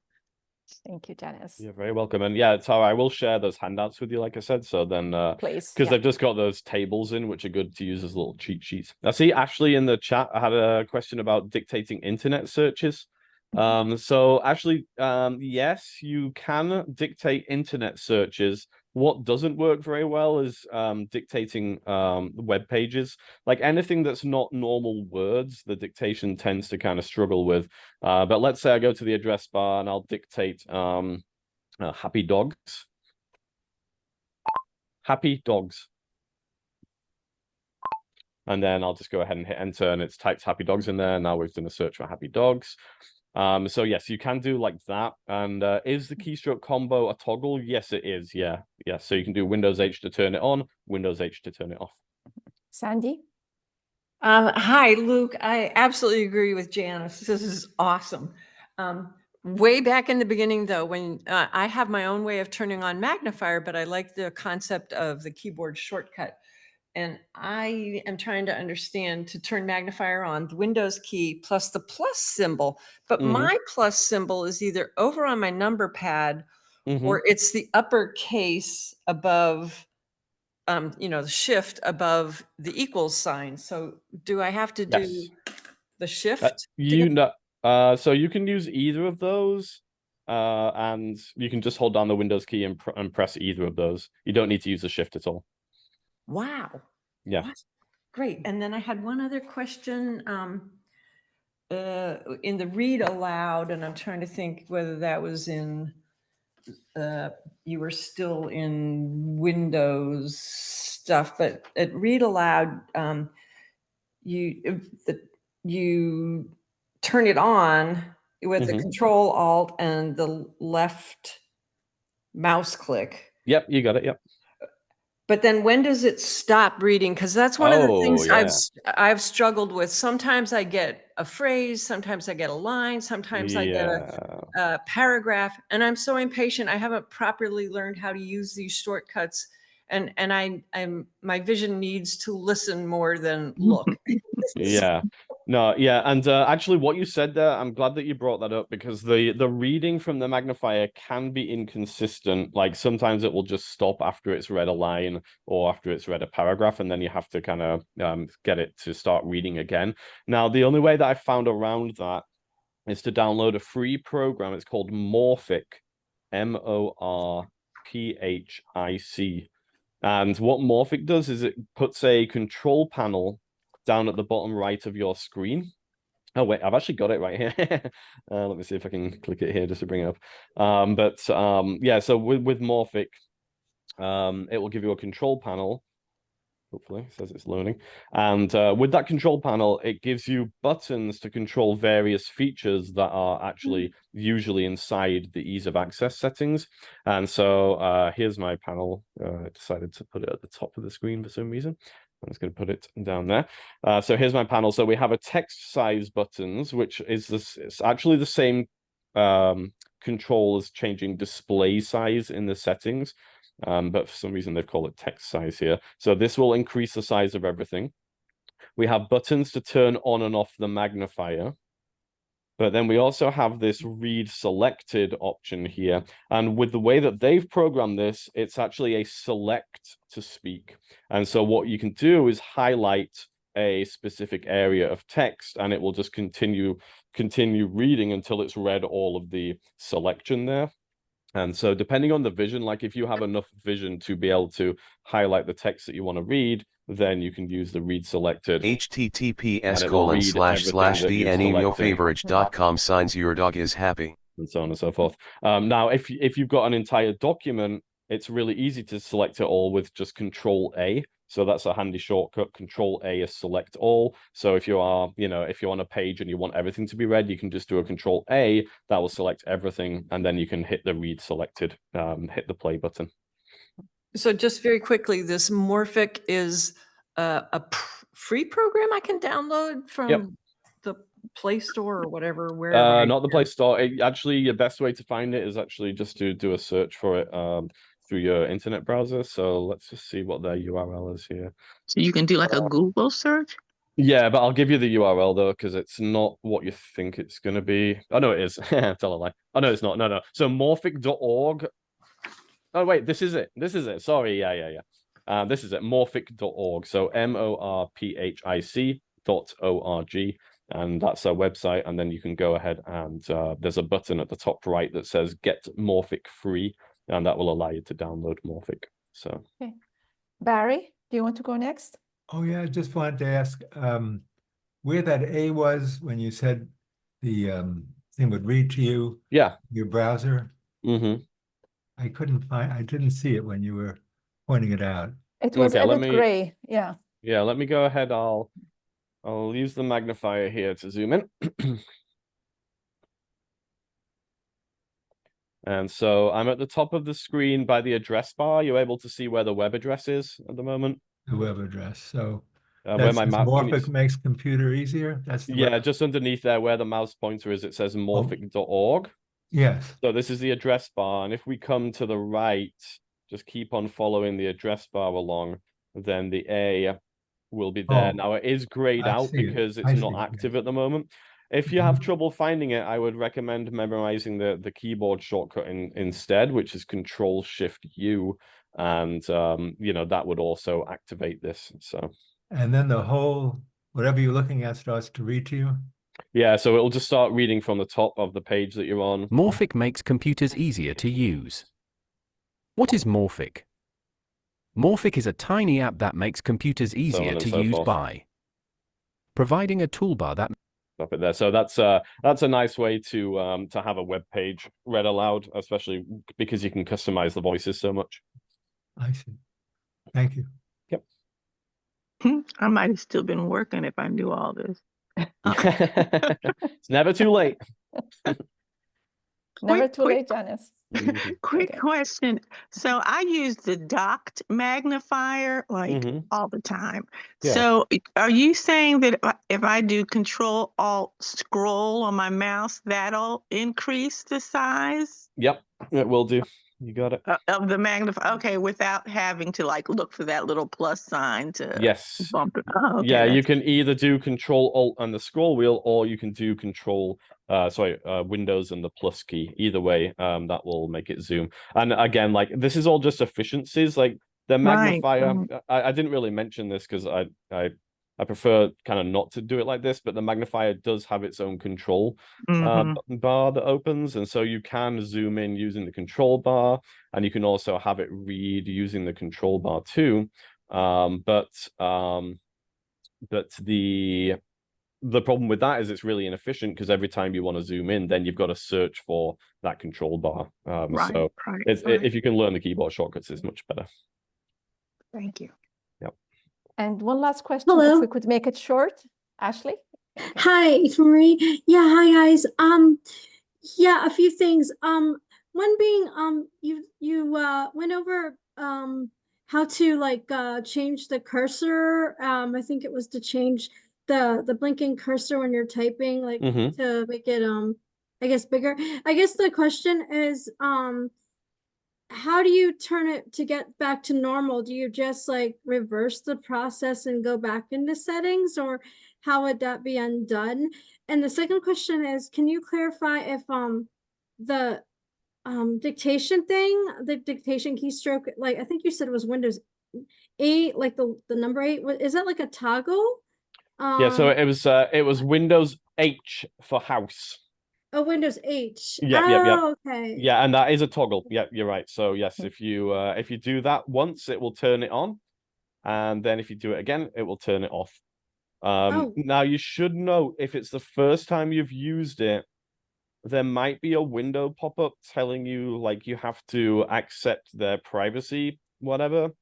Thank you, Janice. You're very welcome. And yeah, Tara, I will share those handouts with you, like I said. So then, please, because they've just got those tables in, which are good to use as little cheat sheets. I see Ashley in the chat. I had a question about dictating internet searches. So Ashley, yes, you can dictate internet searches, What doesn't work very well is dictating web pages. Like anything that's not normal words, the dictation tends to kind of struggle with. But let's say I go to the address bar and I'll dictate happy dogs. Happy dogs. And then I'll just go ahead and hit enter, and it's typed happy dogs in there. Now we've done a search for happy dogs. So yes, you can do like that. And is the keystroke combo a toggle? Yes, it is. Yeah. So you can do Windows H to turn it on, Windows H to turn it off. Sandy? Hi, Luke. I absolutely agree with Janice. This is awesome. Way back in the beginning, though, when I have my own way of turning on magnifier, but I like the concept of the keyboard shortcut. And I am trying to understand to turn magnifier on the Windows key plus the plus symbol. But my plus symbol is either over on my number pad or it's the uppercase above, the shift above the equals sign. So do I have to do the shift? So you can use either of those. And you can just hold down the Windows key and press either of those. You don't need to use the shift at all. Wow. Yeah. What? Great. And then I had one other question in the read aloud, and I'm trying to think whether that was in, you were still in Windows stuff, but at read aloud, you turn it on with the Control Alt and the left mouse click. Yep, you got it. Yep. But then when does it stop reading? Because that's one of the things I've struggled with. Sometimes I get a phrase, sometimes I get a line, sometimes I get a paragraph, and I'm so impatient. I haven't properly learned how to use these shortcuts, and my vision needs to listen more than look. And actually what you said there, I'm glad that you brought that up, because the reading from the magnifier can be inconsistent. Like sometimes it will just stop after it's read a line or after it's read a paragraph, and then you have to kind of get it to start reading again. Now, the only way that I found around that is to download a free program. It's called Morphic, M-O-R-P-H-I-C. And what Morphic does is it puts a control panel down at the bottom right of your screen. Oh, wait, I've actually got it right here. Let me see if I can click it here just to bring it up. So with Morphic, it will give you a control panel. Hopefully, it says it's loading. And with that control panel, it gives you buttons to control various features that are actually usually inside the ease of access settings. And so here's my panel. I decided to put it at the top of the screen for some reason. I'm just going to put it down there. So here's my panel. So we have a text size buttons, which is it's actually the same control as changing display size in the settings. But for some reason they've called it text size here. So this will increase the size of everything. We have buttons to turn on and off the magnifier. But then we also have this read selected option here. And with the way that they've programmed this, it's actually a select to speak. And so what you can do is highlight a specific area of text, and it will just continue reading until it's read all of the selection there. And so depending on the vision, like if you have enough vision to be able to highlight the text that you want to read, then you can use the read selected. https://dneyofavorite.com signs your dog is happy. And so on and so forth. Now, if you've got an entire document, it's really easy to select it all with just Control A. So that's a handy shortcut. Control A is select all. So if you are, if you're on a page and you want everything to be read, you can just do a Control A. That will select everything, and then you can hit the read selected, hit the play button. So just very quickly, this Morphic is a free program I can download from the Play Store or whatever, wherever. Not the Play Store. Actually, the best way to find it is actually just to do a search for it through your internet browser. So let's just see what their URL is here. So you can do like a Google search? Yeah, but I'll give you the URL though, because it's not what you think it's going to be. Oh, no, it is. Tell a lie. Oh, no, it's not. No. So morphic.org. Oh, wait, this is it. Sorry. Yeah. This is it. Morphic.org. So morphic.org. And that's our website. And then you can go ahead and there's a button at the top right that says Get Morphic Free. and that will allow you to download Morphic. So, okay. Barry, do you want to go next? Oh yeah, I just wanted to ask where that A was when you said the thing would read to you. Yeah. Your browser. Mm-hmm. I didn't see it when you were pointing it out. It was a bit gray. Yeah. Yeah, let me go ahead. I'll use the magnifier here to zoom in. And so I'm at the top of the screen by the address bar. You're able to see where the web address is at the moment. The web address. So where my mouse Morphic makes computer easier. That's the yeah, just underneath there where the mouse pointer is, it says morphic.org. Yes. So this is the address bar. And if we come to the right, just keep on following the address bar along, then the A will be there. Oh, Now it is grayed out because it's not active at the moment. If you have trouble finding it, I would recommend memorizing the keyboard shortcut instead, which is Control-Shift-U, and you know, that would also activate this. So and then the whole whatever you're looking at starts to read to you. Yeah, so it'll just start reading from the top of the page that you're on. Morphic makes computers easier to use. What is Morphic? Morphic is a tiny app that makes computers easier to use by providing a toolbar that Stop it there. So that's a nice way to have a web page read aloud, especially because you can customize the voices so much. I see. Thank you. Yep. I might have still been working if I knew all this. It's never too late. Never too late, Janice. Quick question. So I use the docked magnifier like all the time. Yeah. So are you saying that if I do Control-Alt-Scroll on my mouse, that'll increase the size? Yep, it will do. You got it. Of the magnifier. Okay, without having to like look for that little plus sign to bump it. Oh, okay, yeah, you can either do Control-Alt and the scroll wheel, or you can do Windows and the plus key. Either way, that will make it zoom. And again, like this is all just efficiencies. Like the magnifier, I didn't really mention this because I prefer kind of not to do it like this, but the magnifier does have its own control bar that opens, and so you can zoom in using the control bar, and you can also have it read using the control bar too. But the problem with that is it's really inefficient because every time you want to zoom in, then you've got to search for that control bar. If you can learn the keyboard shortcuts, it's much better. Thank you. Yep. And one last question, Hello. if we could make it short. Ashley? Okay. Hi, it's Marie. Yeah, hi guys. Yeah, a few things. One being, you went over how to like change the cursor. I think it was to change the blinking cursor when you're typing, like to make it I guess bigger. I guess the question is how do you turn it to get back to normal? Do you just like reverse the process and go back into settings, or how would that be undone? And the second question is, can you clarify if the dictation thing, the dictation keystroke, like I think you said it was Windows 8, like the number 8, is that like a toggle? Yeah, so it was Windows H for house. Oh, Windows H. Yep. Okay. Yeah, and that is a toggle. Yeah, you're right. So yes, if you do that once, it will turn it on, and then if you do it again, it will turn it off. Now you should know if it's the first time you've used it, there might be a window pop up telling you like you have to accept their privacy, whatever,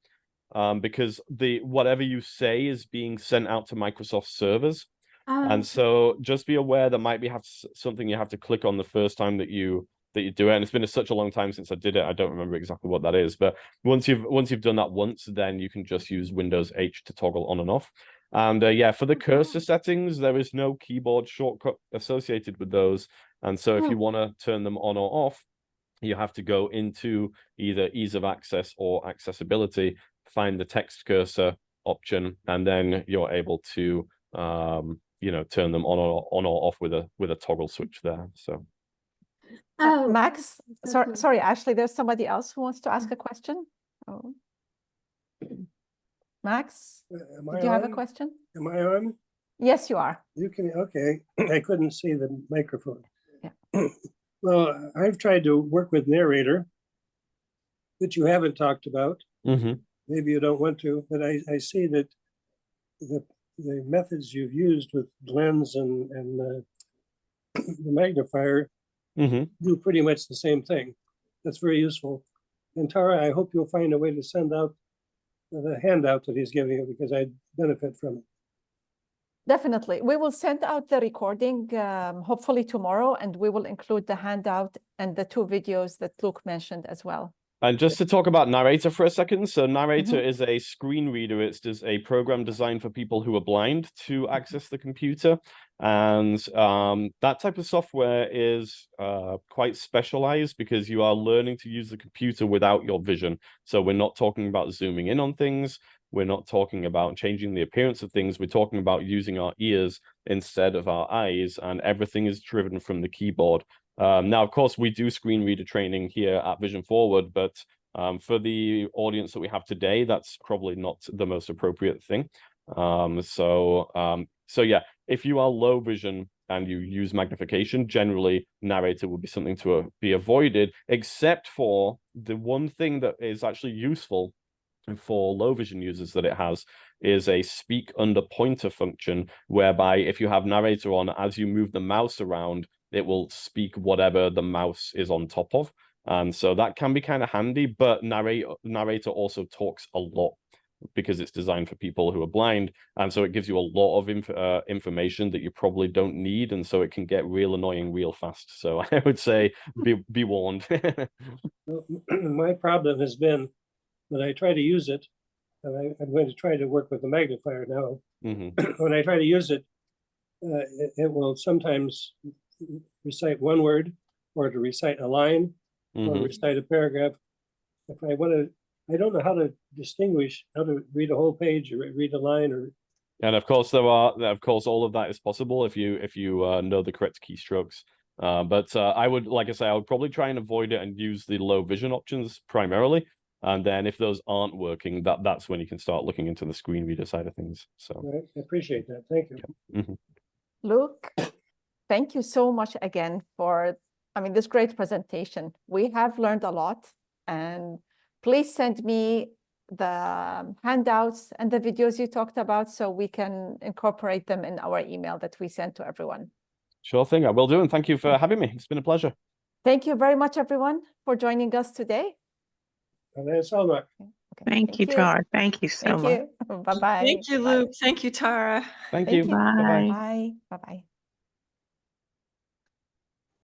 because whatever you say is being sent out to Microsoft servers. And so just be aware there might be something you have to click on the first time that you do it. And it's been such a long time since I did it, I don't remember exactly what that is. But once you've done that once, then you can just use Windows H to toggle on and off. And yeah, for the cursor settings, there is no keyboard shortcut associated with those. And so if you want to turn them on or off, you have to go into either ease of access or accessibility, find the text cursor option, and then you're able to turn them on or off with a toggle switch there. So Max, sorry, Ashley, there's somebody else who wants to ask a question. Oh. Max, do you have a question? Am I on? Yes, you are. You can, okay. I couldn't see the microphone. Yeah. Well, I've tried to work with Narrator, that you haven't talked about. Mm-hmm. Maybe you don't want to, but I see that the methods you've used with lens and the magnifier do pretty much the same thing. That's very useful. And Tara, I hope you'll find a way to send out the handout that he's giving you, because I benefit from it. Definitely. We will send out the recording hopefully tomorrow, and we will include the handout and the 2 videos that Luke mentioned as well. And just to talk about Narrator for a second. So Narrator is a screen reader. It's just a program designed for people who are blind to access the computer. And that type of software is quite specialized, because you are learning to use the computer without your vision. So we're not talking about zooming in on things. We're not talking about changing the appearance of things. We're talking about using our ears instead of our eyes, and everything is driven from the keyboard. Now, of course, we do screen reader training here at Vision Forward, but for the audience that we have today, that's probably not the most appropriate thing. So yeah, if you are low vision and you use magnification, generally Narrator would be something to be avoided, except for the one thing that is actually useful for low vision users that it has is a speak under pointer function, whereby if you have Narrator on, as you move the mouse around, it will speak whatever the mouse is on top of. And so that can be kind of handy, but Narrator also talks a lot, because it's designed for people who are blind. And so it gives you a lot of information that you probably don't need. And so it can get real annoying real fast. So I would say be warned. My problem has been when I try to use it, and I'm going to try to work with the magnifier now. When I try to use it, it will sometimes recite one word, or to recite a line, or recite a paragraph. If I want to, I don't know how to distinguish, how to read a whole page or read a line. Or and of course all of that is possible if you know the correct keystrokes. But I would, like I say, I would probably try and avoid it and use the low vision options primarily. And then if those aren't working, that's when you can start looking into the screen reader side of things. So I appreciate that. Thank you. Luke, thank you so much again for, this great presentation. We have learned a lot, and please send me the handouts and the videos you talked about so we can incorporate them in our email that we send to everyone. Sure thing, I will do. And thank you for having me. It's been a pleasure. Thank you very much, everyone, for joining us today. And that's all right. Thank you, Tara. Thank you so much. Bye-bye. Thank you, Luke. Thank you, Tara. Thank you. Bye. Bye. Bye-bye.